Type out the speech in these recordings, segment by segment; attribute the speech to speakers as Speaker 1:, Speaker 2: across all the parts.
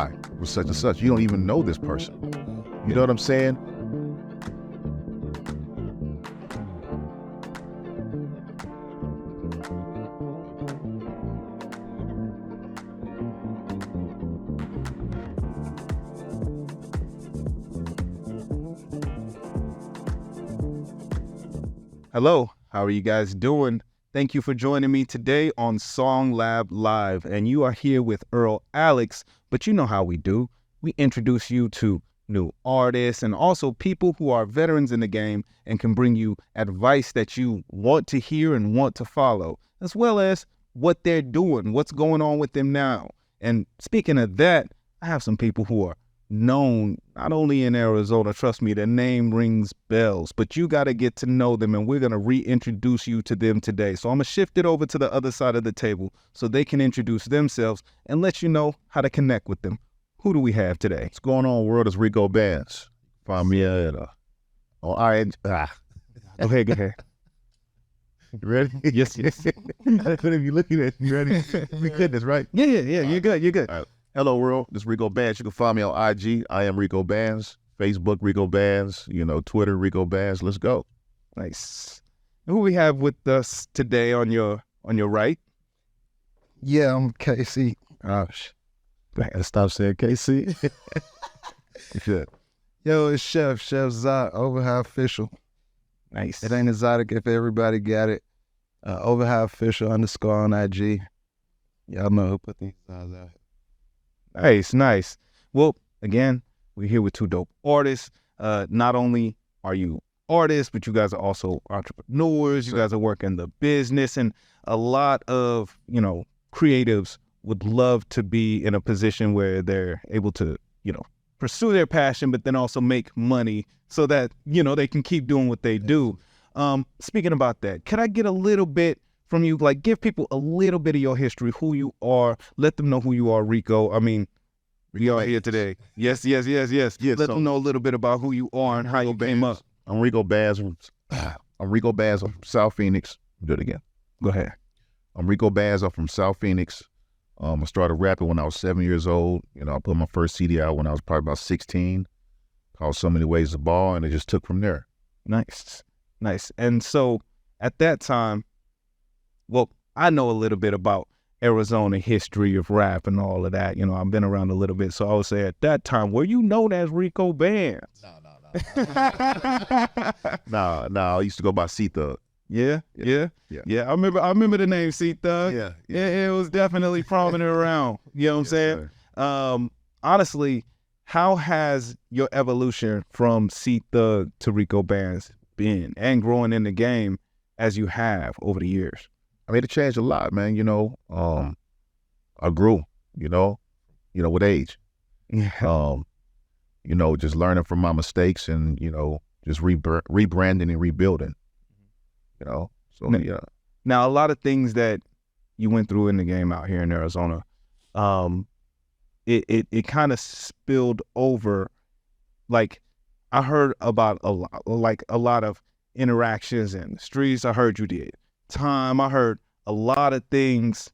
Speaker 1: apply for such and such. You don't even know this person. You know what I'm saying?
Speaker 2: Hello, how are you guys doing? Thank you for joining me today on SongLab Live. And you are here with EarlAlex, but you know how we do. We introduce you to new artists and also people who are veterans in the game and can bring you advice that you want to hear and want to follow, as well as what they're doing, what's going on with them now. And speaking of that, I have some people who are known not only in Arizona, trust me, their name rings bells, but you got to get to know them, and we're going to reintroduce you to them today. So I'm going to shift it over to the other side of the table so they can introduce themselves and let you know how to connect with them. Who do we have today?
Speaker 1: What's going on, world? It's Rico Bandz. Find me at on IN.
Speaker 2: Go ahead.
Speaker 1: You ready?
Speaker 2: Yes.
Speaker 1: I couldn't be looking at you. Ready? We could this, right?
Speaker 2: Yeah. You're good.
Speaker 1: All right. Hello, world. This is Rico Bandz. You can find me on IG. I am Rico Bandz. Facebook, Rico Bandz. Twitter, Rico Bandz. Let's go.
Speaker 2: Nice. Who we have with us today on your right?
Speaker 3: Yeah, I'm KC.
Speaker 1: Gosh. I gotta stop saying KC.
Speaker 3: Good. Yo, it's Chef Zot, Overhigh Official.
Speaker 2: Nice.
Speaker 3: It ain't exotic if everybody got it. Overhigh Official _ on IG. Y'all know who put these guys out.
Speaker 2: Nice. Well, again, we're here with two dope artists. Not only are you artists, but you guys are also entrepreneurs. You guys are working the business, and a lot of, creatives would love to be in a position where they're able to, pursue their passion, but then also make money so that, they can keep doing what they do. Speaking about that, can I get a little bit from you, like give people a little bit of your history, who you are, let them know who you are, Rico. I mean, we are here today. Yes. Let them know a little bit about who you are and how you came up.
Speaker 1: I'm Rico Bandz. I'm Rico Bandz. I'm from South Phoenix. Do it again.
Speaker 2: Go ahead.
Speaker 1: I'm Rico Bandz. I'm from South Phoenix. I started rapping when I was 7 years old. I put my first CD out when I was probably about 16, called So Many Ways to Ball, and it just took from there.
Speaker 2: Nice. And so at that time, well, I know a little bit about Arizona history of rap and all of that. I've been around a little bit. So I would say at that time, were you known as Rico Bandz?
Speaker 1: No. I used to go by C-Thug.
Speaker 2: Yeah. I remember the name C-Thug.
Speaker 1: Yeah.
Speaker 2: It was definitely prominent around. You know what I'm saying? Honestly, how has your evolution from C-Thug to Rico Bandz been, and growing in the game as you have over the years?
Speaker 1: I mean, it changed a lot, man. I grew, with age.
Speaker 2: Yeah.
Speaker 1: Just learning from my mistakes and, just rebranding and rebuilding, So, yeah.
Speaker 2: Now, a lot of things that you went through in the game out here in Arizona, it kind of spilled over. Like, I heard about a lot of interactions in the streets. I heard you did time. I heard a lot of things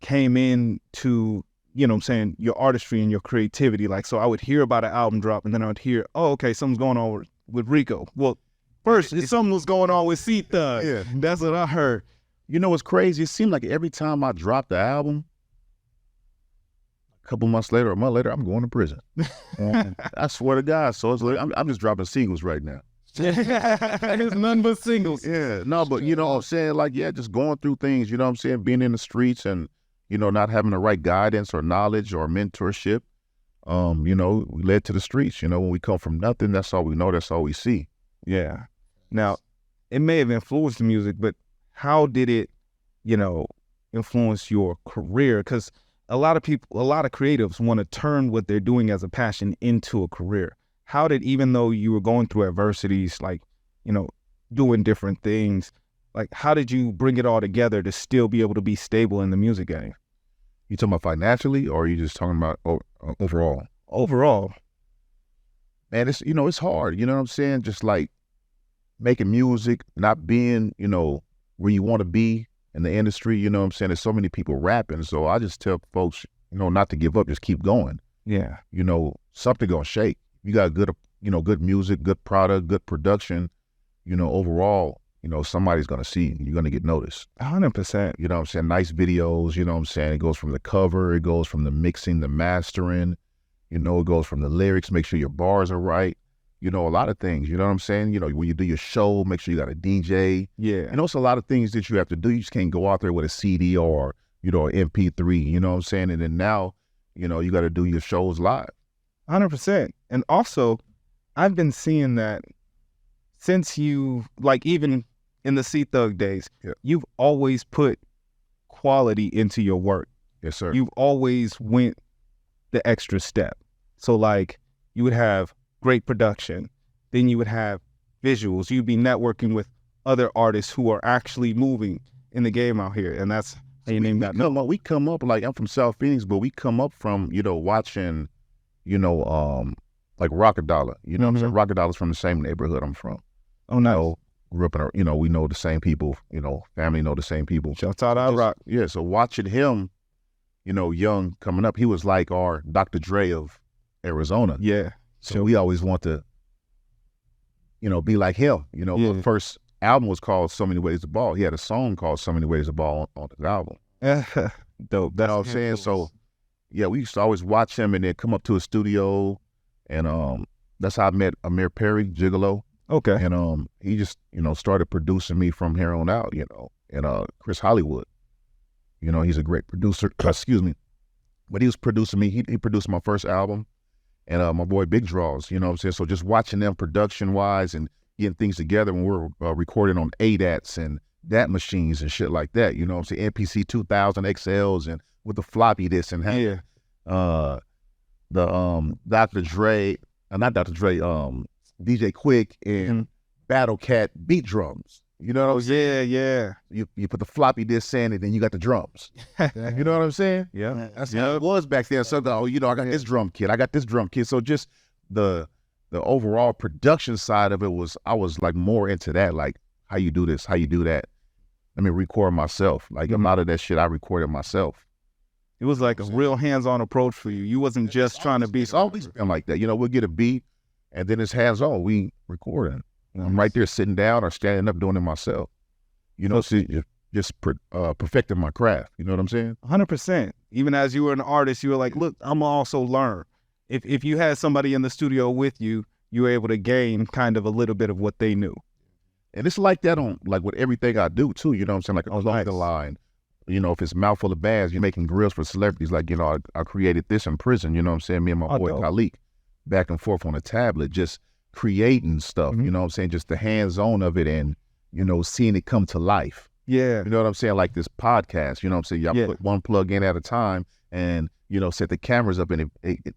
Speaker 2: came into, your artistry and your creativity. Like, so I would hear about an album drop, and then I would hear, oh, okay, something's going on with Rico. Well, first, something was going on with C-Thug.
Speaker 1: Yeah.
Speaker 2: That's what I heard.
Speaker 1: What's crazy? It seemed like every time I dropped the album, a couple months later, a month later, I'm going to prison. I swear to God. So it's like, I'm just dropping singles right now.
Speaker 2: It's nothing but singles.
Speaker 1: Yeah, no, but what I'm saying, just going through things, what I'm saying, being in the streets and, not having the right guidance or knowledge or mentorship, we led to the streets. When we come from nothing, that's all we know, that's all we see.
Speaker 2: Yeah. Now, it may have influenced the music, but how did it, influence your career? Because a lot of creatives want to turn what they're doing as a passion into a career. How did, even though you were going through adversities, doing different things, how did you bring it all together to still be able to be stable in the music game?
Speaker 1: You talking about financially, or are you just talking about overall?
Speaker 2: Overall.
Speaker 1: Man, it's, it's hard. You know what I'm saying? Just making music, not being, where you want to be in the industry. You know what I'm saying? There's so many people rapping. So I just tell folks, not to give up, just keep going.
Speaker 2: Yeah.
Speaker 1: you know, something gonna shake. You got good, you know, good music, good product, good production, you know, overall, you know, somebody's gonna see you. You're gonna get noticed.
Speaker 2: 100%.
Speaker 1: You know what I'm saying? Nice videos, you know what I'm saying? It goes from the cover, it goes from the mixing, the mastering, you know, it goes from the lyrics, make sure your bars are right. You know, a lot of things, you know what I'm saying? You know, when you do your show, make sure you got a DJ.
Speaker 2: Yeah.
Speaker 1: You know, it's a lot of things that you have to do. You just can't go out there with a CD or, you know, an MP3, you know what I'm saying? And then now, you know, you got to do your shows live.
Speaker 2: 100%. And also, I've been seeing that since you, like even in the C Thug days,
Speaker 1: Yeah.
Speaker 2: you've always put quality into your work.
Speaker 1: Yes, sir.
Speaker 2: You've always went the extra step. So like you would have great production, then you would have visuals. You'd be networking with other artists who are actually moving in the game out here. And that's how you name that.
Speaker 1: We come up, like, I'm from South Phoenix, but we come up from, you know, watching, you know, like Rockadollar. You know what I'm saying? Rockadollar's from the same neighborhood I'm from.
Speaker 2: Oh, nice.
Speaker 1: You know, grew up in you know, we know the same people, you know, family know the same people.
Speaker 2: Shout out to Rock.
Speaker 1: Yeah, so watching him, you know, young coming up, he was like our Dr. Dre of Arizona.
Speaker 2: Yeah.
Speaker 1: So we always want to, you know, be like him. You know, the first album was called So Many Ways to Ball. He had a song called So Many Ways to Ball on his album.
Speaker 2: Dope.
Speaker 1: That's what I'm saying. So, yeah, we used to always watch him and then come up to a studio, and that's how I met Amir Perry, Gigolo.
Speaker 2: Okay.
Speaker 1: And he just, you know, started producing me from here on out, you know, and Khrys Hollywood. You know, he's a great producer. Excuse me. But he was producing me. He produced my first album. And my boy Big Draws, you know what I'm saying? So just watching them production-wise and getting things together when we're recording on ADATs and DAT machines and shit like that, you know what I'm saying? MPC 2000 XLs and with the floppy disk and the Dr. Dre, not Dr. Dre, DJ Quick and Battle Cat beat drums. You know what I'm saying?
Speaker 2: Yeah.
Speaker 1: You put the floppy disk in and then you got the drums. You know what I'm saying?
Speaker 2: Yeah.
Speaker 1: That's how it was back then. So, you know, I got this drum kit. I got this drum kit. So just the overall production side of it I was like more into that, like how you do this, how you do that. Let me record myself. Like a lot of that shit I recorded myself.
Speaker 2: It was like a real hands-on approach for you. You wasn't just trying to be.
Speaker 1: It's always been like that. You know, we'll get a beat and then it's hands-on. We recording. I'm right there sitting down or standing up doing it myself. You know, so just perfecting my craft. You know what I'm saying?
Speaker 2: 100%. Even as you were an artist, you were like, look, I'm also learn. If you had somebody in the studio with you, you were able to gain kind of a little bit of what they knew.
Speaker 1: And it's like that on like with everything I do too. You know what I'm saying? Like along the line. You know, if it's Mouthful of Bands, you're making grills for celebrities. Like, you know, I created this in prison. You know what I'm saying? Me and my boy Khalik, back and forth on a tablet, just creating stuff, you know what I'm saying? Just the hands-on of it and, you know, seeing it come to life.
Speaker 2: Yeah.
Speaker 1: You know what I'm saying? Like this podcast, you know what I'm saying? Y'all put one plug in at a time and, you know, set the cameras up and it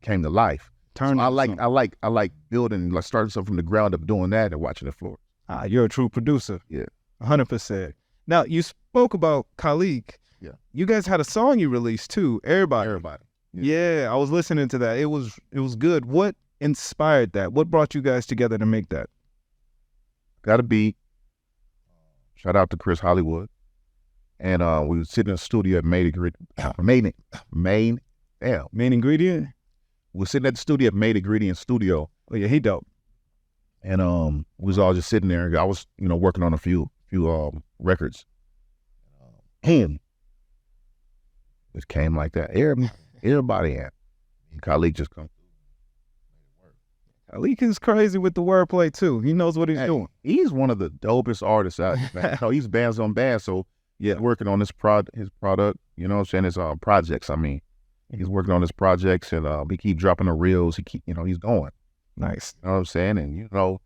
Speaker 1: came to life. So I like building, like starting something from the ground up, doing that and watching it flourish.
Speaker 2: You're a true producer.
Speaker 1: Yeah.
Speaker 2: 100%. Now, you spoke about Khalik.
Speaker 1: Yeah.
Speaker 2: You guys had a song you released too, Everybody.
Speaker 1: Yeah.
Speaker 2: I was listening to that. It was good. What inspired that? What brought you guys together to make that?
Speaker 1: Got a beat. Shout out to Khrys Hollywood. And we were sitting in the studio at Main
Speaker 2: Ingredient?
Speaker 1: We were sitting at the studio at Main Ingredient Studio.
Speaker 2: Oh yeah, he dope.
Speaker 1: And we was all just sitting there. I was, you know, working on a few records. It came like that. Everybody had. Khalik just come.
Speaker 2: Khalik is crazy with the wordplay too. He knows what he's doing.
Speaker 1: He's one of the dopest artists out there. No, he's bands on bands. So yeah, working on his product, you know what I'm saying? His projects, I mean. He's working on his projects and we keep dropping the reels. He's going.
Speaker 2: Nice.
Speaker 1: You know what I'm saying? And you know,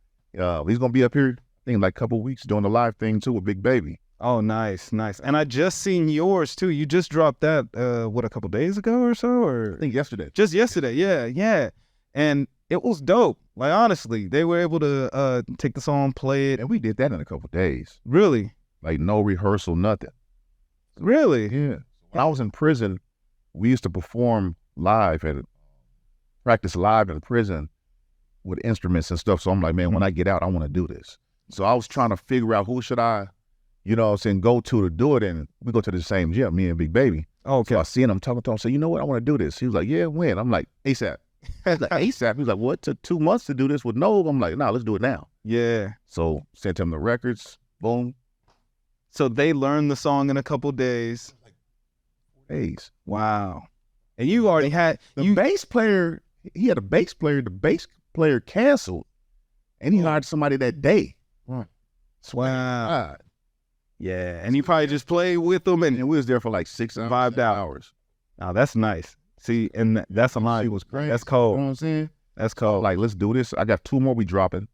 Speaker 1: he's gonna be up here, I think, like a couple of weeks doing the live thing too with Big Baby.
Speaker 2: Oh, nice. And I just seen yours too. You just dropped that a couple days ago or so, or
Speaker 1: I think yesterday.
Speaker 2: Just yesterday, yeah. And it was dope. Like honestly, they were able to take the song, play it.
Speaker 1: And we did that in a couple of days.
Speaker 2: Really?
Speaker 1: Like no rehearsal, nothing.
Speaker 2: Really?
Speaker 1: Yeah. When I was in prison, we used to perform live and practice live in prison with instruments and stuff. So I'm like, man, when I get out, I want to do this. So I was trying to figure out who should I, you know what I'm saying, go to do it. And we go to the same gym, me and Big Baby.
Speaker 2: Okay.
Speaker 1: So I seen him talking to him. Say, you know what? I want to do this. He was like, yeah, when? I'm like, ASAP. He's like, ASAP. He's like, what? Took 2 months to do this with no. I'm like, no, let's do it now.
Speaker 2: Yeah.
Speaker 1: So sent him the records. Boom.
Speaker 2: So they learned the song in a couple days.
Speaker 1: Days.
Speaker 2: Wow. And you already had
Speaker 1: The bass player. He had a bass player. The bass player canceled, and he hired somebody that day.
Speaker 2: Wow.
Speaker 1: God.
Speaker 2: Yeah. And you probably just played with them and
Speaker 1: And we was there for like 6 hours.
Speaker 2: Vibed out.
Speaker 1: Hours.
Speaker 2: oh, that's nice. See, and that's a lot.
Speaker 1: She was crazy.
Speaker 2: That's
Speaker 1: You
Speaker 2: cold.
Speaker 1: know what I'm saying?
Speaker 2: That's cold.
Speaker 1: Like, let's do this. I got 2 more we dropping.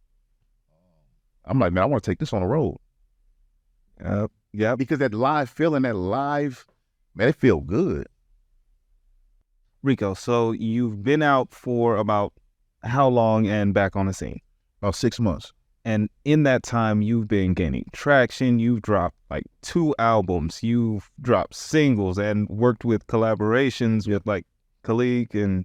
Speaker 1: I'm like, man, I want to take this on the road.
Speaker 2: Yeah.
Speaker 1: Because that live feeling, man, it feel good.
Speaker 2: Rico, so you've been out for about how long and back on the scene?
Speaker 1: About 6 months.
Speaker 2: And in that time, you've been gaining traction. You've dropped like 2 albums. You've dropped singles and worked with collaborations with like Khalik and